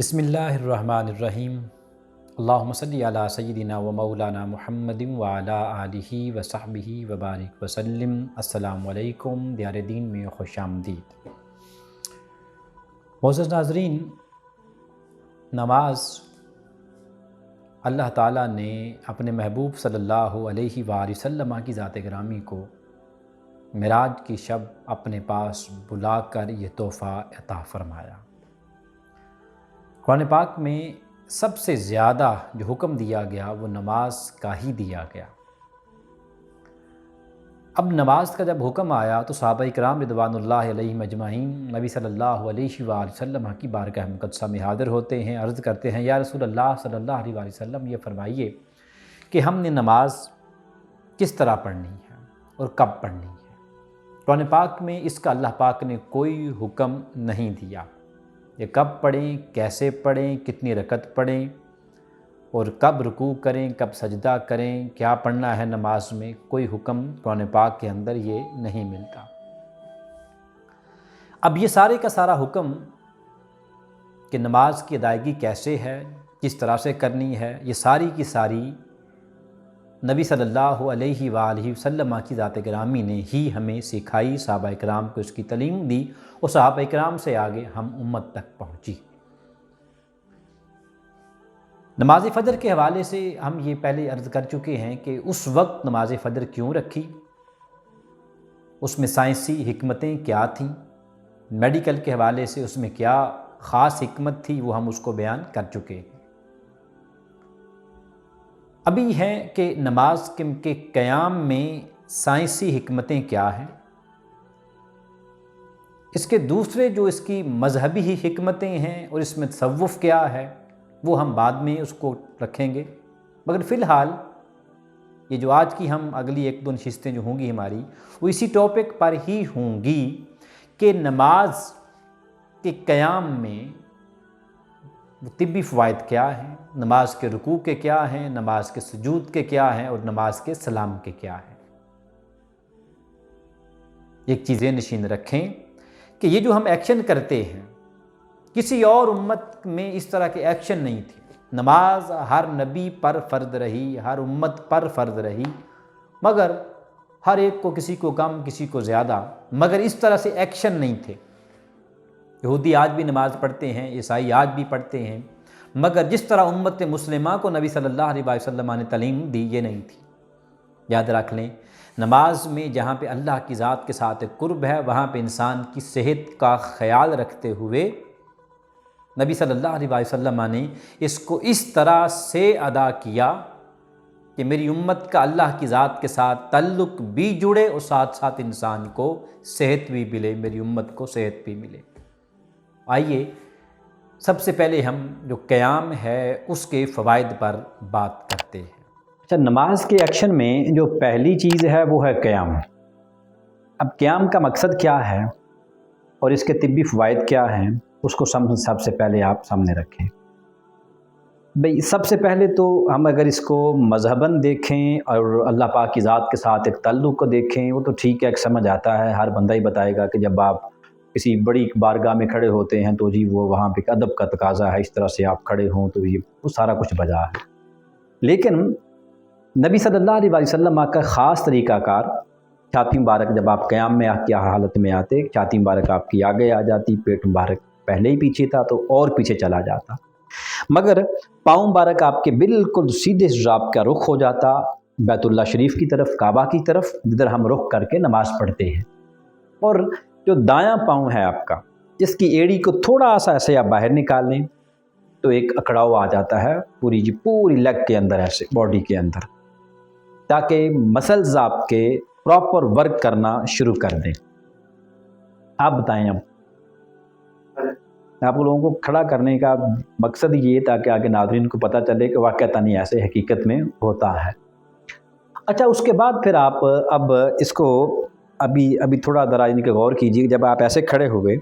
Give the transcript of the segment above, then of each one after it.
بسم اللہ الرحمن الرحیم اللہم صلی علی سیدنا و مولانا محمد وعلی آلہ وصحبہ وبارک وسلم۔ السلام علیکم، دیار دین میں خوش آمدید۔ معزز ناظرین، نماز اللہ تعالیٰ نے اپنے محبوب صلی اللہ علیہ وآلہ وسلم کی ذات گرامی کو معراج کی شب اپنے پاس بلا کر یہ تحفہ عطا فرمایا۔ قرآن پاک میں سب سے زیادہ جو حکم دیا گیا وہ نماز کا ہی دیا گیا۔ اب نماز کا جب حکم آیا تو صحابہ کرام رضوان اللہ علیہم اجمعین نبی صلی اللہ علیہ وآلہ وسلم کی بارگاہ مقدسہ میں حاضر ہوتے ہیں، عرض کرتے ہیں یا رسول اللہ صلی اللہ علیہ وآلہ وسلم، یہ فرمائیے کہ ہم نے نماز کس طرح پڑھنی ہے اور کب پڑھنی ہے۔ قرآن پاک میں اس کا اللہ پاک نے کوئی حکم نہیں دیا، یہ کب پڑھیں، کیسے پڑھیں، کتنی رکعت پڑھیں اور کب رکوع کریں، کب سجدہ کریں، کیا پڑھنا ہے نماز میں، کوئی حکم قرآن پاک کے اندر یہ نہیں ملتا۔ اب یہ سارے کا سارا حکم کہ نماز کی ادائیگی کیسے ہے، کس طرح سے کرنی ہے، یہ ساری کی ساری نبی صلی اللہ علیہ وآلہ وسلم کی ذات گرامی نے ہی ہمیں سکھائی، صحابہ کرام کو اس کی تعلیم دی اور صحابہ کرام سے آگے ہم امت تک پہنچی۔ نماز فجر کے حوالے سے ہم یہ پہلے عرض کر چکے ہیں کہ اس وقت نماز فجر کیوں رکھی، اس میں سائنسی حکمتیں کیا تھیں، میڈیکل کے حوالے سے اس میں کیا خاص حکمت تھی، وہ ہم اس کو بیان کر چکے ہیں۔ ابھی ہے کہ نماز کے قیام میں سائنسی حکمتیں کیا ہیں، اس کے دوسرے جو اس کی مذہبی حکمتیں ہیں اور اس میں تصوف کیا ہے وہ ہم بعد میں اس کو رکھیں گے، مگر فی الحال یہ جو آج کی ہم اگلی ایک دو نشستیں جو ہوں گی ہماری وہ اسی ٹاپک پر ہی ہوں گی کہ نماز کے قیام میں وہ طبی فوائد کیا ہیں، نماز کے رکوع کے کیا ہیں، نماز کے سجود کے کیا ہیں اور نماز کے سلام کے کیا ہیں۔ ایک چیزیں نشین رکھیں کہ یہ جو ہم ایکشن کرتے ہیں کسی اور امت میں اس طرح کے ایکشن نہیں تھے۔ نماز ہر نبی پر فرض رہی، ہر امت پر فرض رہی، مگر ہر ایک کو کسی کو کم کسی کو زیادہ، مگر اس طرح سے ایکشن نہیں تھے۔ یہودی آج بھی نماز پڑھتے ہیں، عیسائی آج بھی پڑھتے ہیں، مگر جس طرح امت مسلمہ کو نبی صلی اللہ علیہ وسلم نے تعلیم دی یہ نہیں تھی۔ یاد رکھ لیں، نماز میں جہاں پہ اللہ کی ذات کے ساتھ قرب ہے وہاں پہ انسان کی صحت کا خیال رکھتے ہوئے نبی صلی اللہ علیہ وسلم نے اس کو اس طرح سے ادا کیا کہ میری امت کا اللہ کی ذات کے ساتھ تعلق بھی جڑے اور ساتھ ساتھ انسان کو صحت بھی ملے، میری امت کو صحت بھی ملے۔ آئیے سب سے پہلے ہم جو قیام ہے اس کے فوائد پر بات کرتے ہیں۔ اچھا، نماز کے ایکشن میں جو پہلی چیز ہے وہ ہے قیام۔ اب قیام کا مقصد کیا ہے اور اس کے طبی فوائد کیا ہیں اس کو سب سے پہلے آپ سامنے رکھیں۔ بھئی سب سے پہلے تو ہم اگر اس کو مذہباً دیکھیں اور اللہ پاک کی ذات کے ساتھ ایک تعلق کو دیکھیں وہ تو ٹھیک ہے، ایک سمجھ آتا ہے، ہر بندہ ہی بتائے گا کہ جب آپ کسی بڑی بارگاہ میں کھڑے ہوتے ہیں تو جی وہ وہاں پہ ادب کا تقاضا ہے، اس طرح سے آپ کھڑے ہوں تو یہ وہ سارا کچھ بجا ہے۔ لیکن نبی صلی اللہ علیہ وسلم کا خاص طریقہ کار، چھاتی مبارک جب آپ قیام میں کیا حالت میں آتے، چھاتی مبارک آپ کی آگے آ جاتی، پیٹ مبارک پہلے ہی پیچھے تھا تو اور پیچھے چلا جاتا، مگر پاؤں مبارک آپ کے بالکل سیدھے آپ کا رخ ہو جاتا بیت اللہ شریف کی طرف، کعبہ کی طرف، جدھر ہم رخ کر کے نماز پڑھتے ہیں۔ اور جو دایاں پاؤں ہے آپ کا، جس کی ایڑی کو تھوڑا سا ایسے آپ باہر نکال لیں تو ایک اکڑاؤ آ جاتا ہے پوری لیگ کے اندر، ایسے باڈی کے اندر، تاکہ مسلز آپ کے پراپر ورک کرنا شروع کر دیں۔ آپ بتائیں، اب آپ لوگوں کو کھڑا کرنے کا مقصد یہ تاکہ آگے ناظرین کو پتہ چلے کہ واقعتاً یہ ایسے حقیقت میں ہوتا ہے۔ اچھا، اس کے بعد پھر آپ اب اس کو ابھی تھوڑا ذرا ان کے غور کیجیے۔ جب آپ ایسے کھڑے ہوئے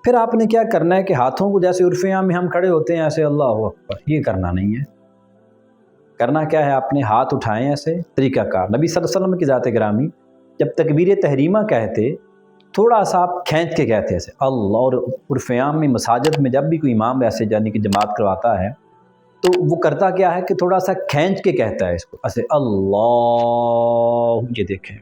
پھر آپ نے کیا کرنا ہے کہ ہاتھوں کو جیسے عرف عام میں ہم کھڑے ہوتے ہیں ایسے اللہ اکبر، یہ کرنا نہیں ہے۔ کرنا کیا ہے، آپ نے ہاتھ اٹھائیں ایسے، طریقہ کار نبی صلی اللہ علیہ وسلم کی ذات گرامی جب تکبیر تحریمہ کہتے تھوڑا سا آپ کھینچ کے کہتے ہیں ایسے اللہ، اور عرف عام میں مساجد میں جب بھی کوئی امام ایسے یعنی کہ جماعت کرواتا ہے تو وہ کرتا کیا ہے کہ تھوڑا سا کھینچ کے کہتا ہے اس کو ایسے اللہ. یہ دیکھیں،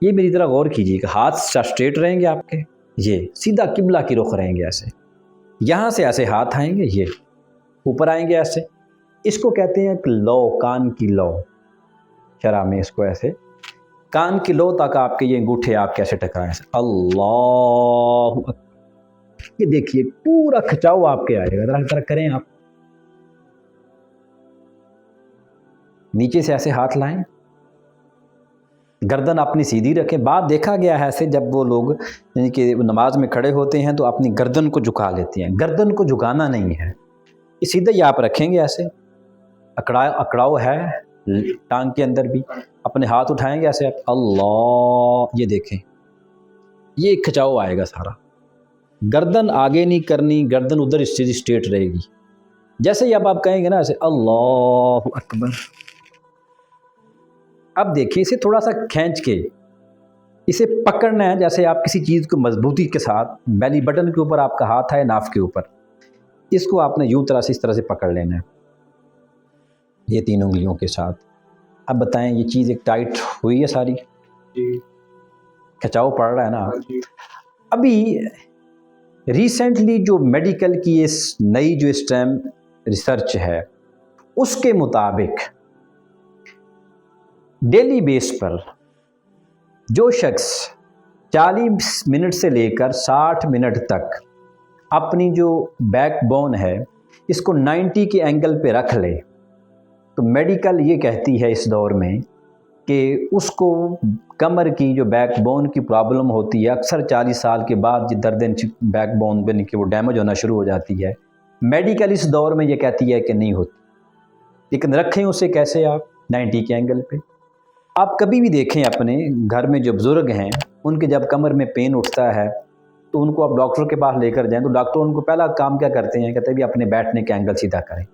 یہ میری طرح غور کیجیے کہ ہاتھ اسٹریٹ رہیں گے آپ کے، یہ سیدھا قبلہ کی رخ رہیں گے ایسے، یہاں سے ایسے ہاتھ آئیں گے، یہ اوپر آئیں گے ایسے. اس کو کہتے ہیں کہ لو، کان کی لو. شرع میں اس کو ایسے کان کی لو تک آپ کے یہ انگوٹھے آپ کیسے ٹکرائیں ایسے اللہ اکبر. یہ دیکھیے پورا کھچاؤ آپ کے آئے گا. ذرا کریں آپ، نیچے سے ایسے ہاتھ لائیں، گردن اپنی سیدھی رکھیں. بات دیکھا گیا ہے ایسے جب وہ لوگ یعنی کہ نماز میں کھڑے ہوتے ہیں تو اپنی گردن کو جھکا لیتے ہیں. گردن کو جھکانا نہیں ہے، یہ سیدھا ہی آپ رکھیں گے ایسے. اکڑاؤ ہے ٹانگ کے اندر بھی، اپنے ہاتھ اٹھائیں گے ایسے آپ اللہ. یہ دیکھیں یہ کھچاؤ آئے گا سارا. گردن آگے نہیں کرنی، گردن ادھر اسٹریٹ رہے گی. جیسے ہی اب آپ کہیں گے نا ایسے اللہ اکبر. اب دیکھیں اسے تھوڑا سا کھینچ کے اسے پکڑنا ہے، جیسے آپ کسی چیز کو مضبوطی کے ساتھ، بیلی بٹن کے اوپر آپ کا ہاتھ ہے، ناف کے اوپر، اس کو آپ نے یوں طرح سے اس طرح سے پکڑ لینا ہے یہ 3 انگلیوں کے ساتھ. اب بتائیں یہ چیز ایک ٹائٹ ہوئی ہے ساری، کھچاؤ پڑ رہا ہے نا. ابھی ریسنٹلی جو میڈیکل کی اس نئی جو اس ٹائم ریسرچ ہے اس کے مطابق ڈیلی بیس پر جو شخص 40 منٹ سے لے کر 60 منٹ تک اپنی جو بیک بون ہے اس کو 90 کے اینگل پہ رکھ لے تو میڈیکل یہ کہتی ہے اس دور میں کہ اس کو کمر کی جو بیک بون کی پرابلم ہوتی ہے اکثر 40 سال کے بعد یہ درد بیک بون بن کے وہ ڈیمیج ہونا شروع ہو جاتی ہے. میڈیکل اس دور میں یہ کہتی ہے کہ نہیں ہوتی، لیکن رکھیں اسے کیسے آپ 90 کے اینگل پہ. آپ کبھی بھی دیکھیں اپنے گھر میں جو بزرگ ہیں ان کے جب کمر میں پین اٹھتا ہے تو ان کو آپ ڈاکٹر کے پاس لے کر جائیں تو ڈاکٹر ان کو پہلا کام کیا کرتے ہیں، کہتے ہیں بھی اپنے بیٹھنے کے اینگل سیدھا کریں.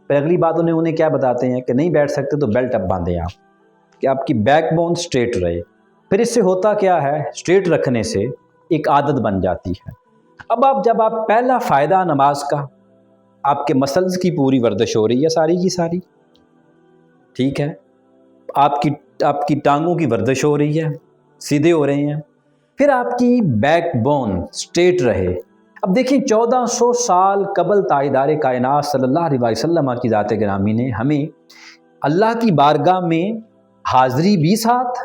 پھر اگلی بات انہیں کیا بتاتے ہیں کہ نہیں بیٹھ سکتے تو بیلٹ اب باندھیں آپ کہ آپ کی بیک بون سٹریٹ رہے. پھر اس سے ہوتا کیا ہے، سٹریٹ رکھنے سے ایک عادت بن جاتی ہے. اب جب آپ پہلا فائدہ نماز کا، آپ کے مسلز کی پوری ورزش ہو رہی ہے ساری کی ساری، ٹھیک ہے، آپ کی ٹانگوں کی ورزش ہو رہی ہے، سیدھے ہو رہے ہیں، پھر آپ کی بیک بون سٹریٹ رہے. اب دیکھیں 1400 سال قبل تاجدار کائنات صلی اللہ علیہ وسلم کی ذات گرامی نے ہمیں اللہ کی بارگاہ میں حاضری بھی ساتھ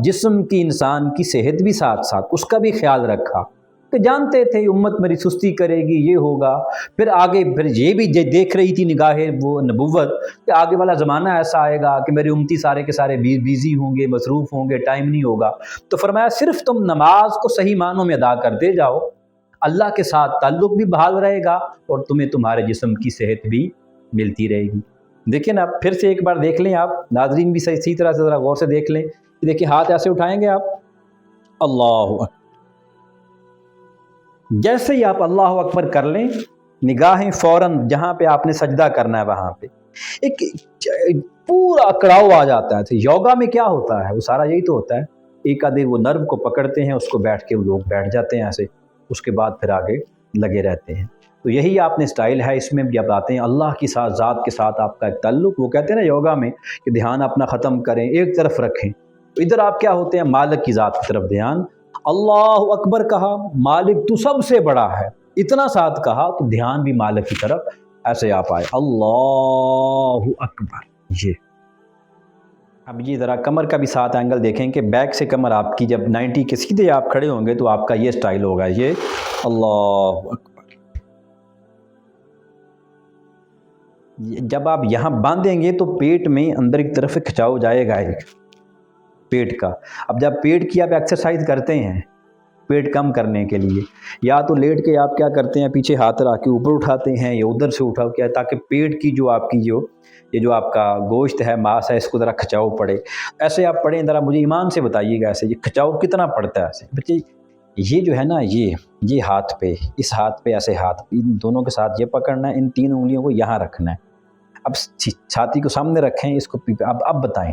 جسم کی انسان کی صحت بھی ساتھ اس کا بھی خیال رکھا کہ جانتے تھے امت میری سستی کرے گی، یہ ہوگا. پھر آگے پھر یہ بھی دیکھ رہی تھی نگاہ وہ نبوت کہ آگے والا زمانہ ایسا آئے گا کہ میری امتی سارے کے سارے بیزی ہوں گے، مصروف ہوں گے، ٹائم نہیں ہوگا. تو فرمایا صرف تم نماز کو صحیح معنوں میں ادا کرتے جاؤ، اللہ کے ساتھ تعلق بھی بحال رہے گا اور تمہیں تمہارے جسم کی صحت بھی ملتی رہے گی. دیکھیں نا پھر سے ایک بار دیکھ لیں آپ ناظرین بھی اسی طرح سے ذرا غور سے دیکھ لیں. دیکھیں ہاتھ ایسے اٹھائیں گے آپ اللہ اکبر. جیسے ہی آپ اللہ اکبر کر لیں نگاہیں فوراً جہاں پہ آپ نے سجدہ کرنا ہے وہاں پہ ایک پورا اکڑاؤ آ جاتا ہے. یوگا میں کیا ہوتا ہے وہ سارا یہی تو ہوتا ہے. ایک آدھے وہ نرو کو پکڑتے ہیں، اس کو بیٹھ کے وہ لوگ بیٹھ جاتے ہیں ایسے، اس کے بعد پھر آگے لگے رہتے ہیں. تو یہی آپ نے سٹائل ہے. اس میں بھی آپ آتے ہیں اللہ کے ساتھ، ذات کے ساتھ آپ کا ایک تعلق. وہ کہتے ہیں نا یوگا میں کہ دھیان اپنا ختم کریں، ایک طرف رکھیں. تو ادھر آپ کیا ہوتے ہیں، مالک کی ذات کی طرف دھیان. اللہ اکبر کہا، مالک تو سب سے بڑا ہے، اتنا ساتھ کہا تو دھیان بھی مالک کی طرف. ایسے آپ آئے اللہ اکبر. یہ اب یہ ذرا کمر کا بھی ساتھ اینگل دیکھیں کہ بیک سے کمر آپ کی جب 90 کے سیدھے آپ کھڑے ہوں گے تو آپ کا یہ سٹائل ہوگا، یہ اللہ اکبر. جب آپ یہاں باندھیں گے تو پیٹ میں اندر ایک طرف کھچاؤ جائے گا ایک پیٹ کا. اب جب پیٹ کی آپ ایکسرسائز کرتے ہیں پیٹ کم کرنے کے لیے، یا تو لیٹ کے آپ کیا کرتے ہیں پیچھے ہاتھ رکھ کے اوپر اٹھاتے ہیں یا ادھر سے اٹھاؤ کیا، تاکہ پیٹ کی جو آپ کی یہ جو آپ کا گوشت ہے، ماس ہے، اس کو ذرا کھچاؤ پڑے. ایسے آپ پڑھیں ذرا، مجھے ایمان سے بتائیے گا ایسے یہ کھچاؤ کتنا پڑتا ہے ایسے. بچے یہ جو ہے نا یہ ہاتھ پہ، اس ہاتھ پہ ایسے ہاتھ ان دونوں کے ساتھ یہ پکڑنا ہے، ان 3 انگلیوں کو یہاں رکھنا ہے. اب چھاتی کو سامنے رکھیں، اس کو اب بتائیں